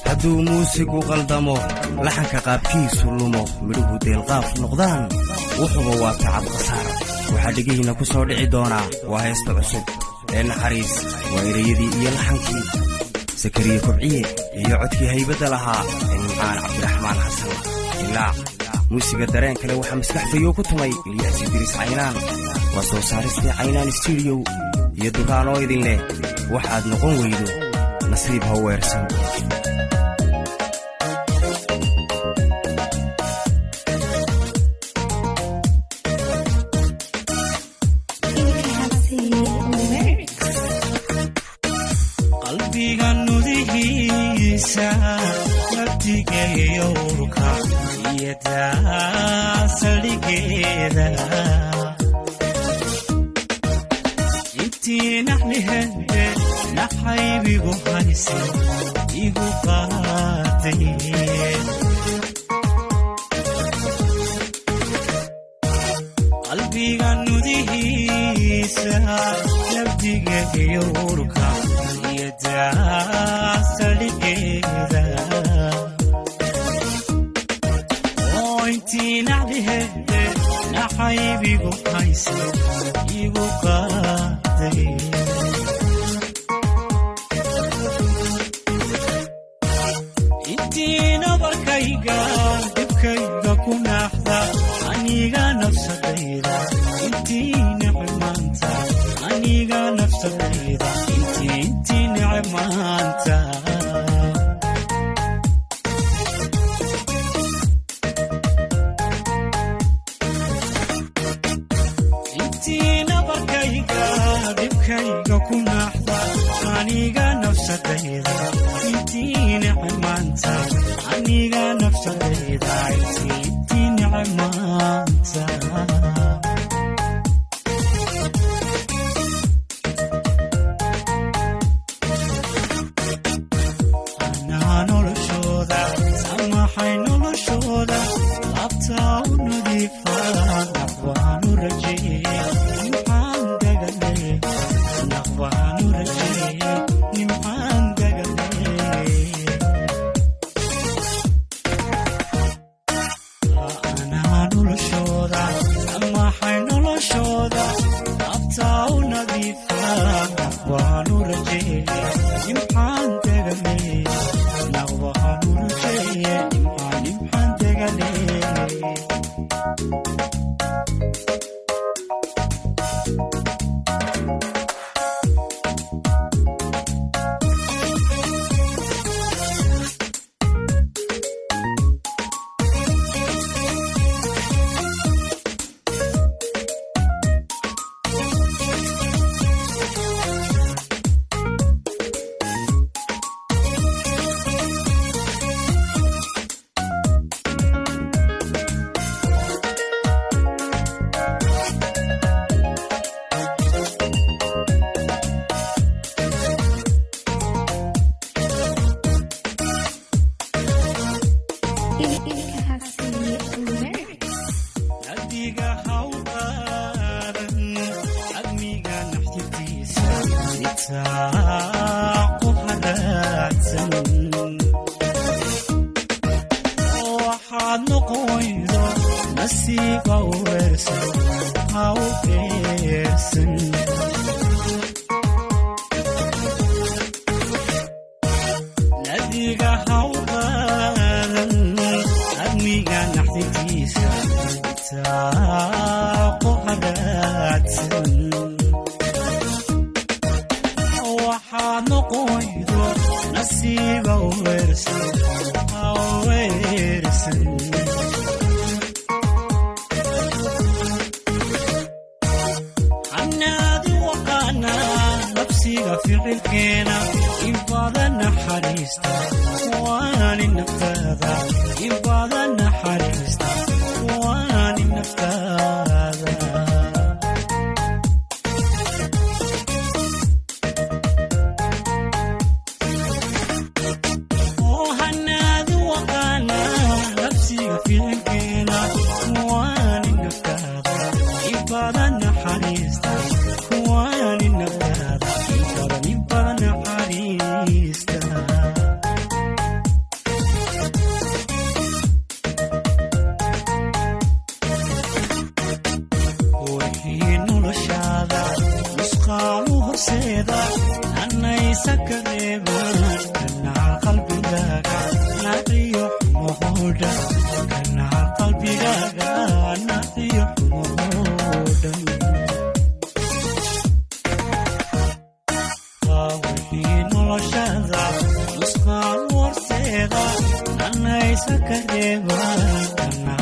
hadduu muusigu qaldamo laxanka qaabkiisu lumo midhuhu deelqaaf noqdaan wuxuba waa tacab khasaara waxaa dhegihina ku soo dhici doonaa waa heesta cusub ee naxariis waa erayadii iyo laxankii sakariye kobciye iyo codkii haybadda lahaa ee nimcaan cabdiraxmaan xasan ilaa muusiga dareen kale waxaa maskaxdayoo ku tumay ilyaas idriis caynaan waa soo saaristii caynaan stuudiyo iyo duraanoo idin leh waxaad noqon weydo nasiib ha weersan qalbiga nudihiisa nabdigayowrka iyo daasaligeeda intii naxlihende naxaybigu hayse igu qaaday qalbiga nudihiisa nabdigayowrka iyo daasaligeeda intii naxlihende naxaybigu hayse igu qaaday intii nabarkayga dhibkayga ku naaxda aniga nafsadayda intii neceb maanta aniga nafsadayda intii neceb maanta dhibkayga ku naaxda aniga nafsadayda intii neceb maanta aniga nafsadayda intii neceb maanta anaa noloshooda samaxay noloshooda labtaa u nadiifa naqwaanu rajeeye badan naxariista kuwaan in naftaada in badan naxariista سكريبان كنا قلبي لاقا نطيح مهودا كنا قلبي لاقا نطيح مهودا قاوحي نلشادا نسخان ورسيدا أنا سكريبان كنا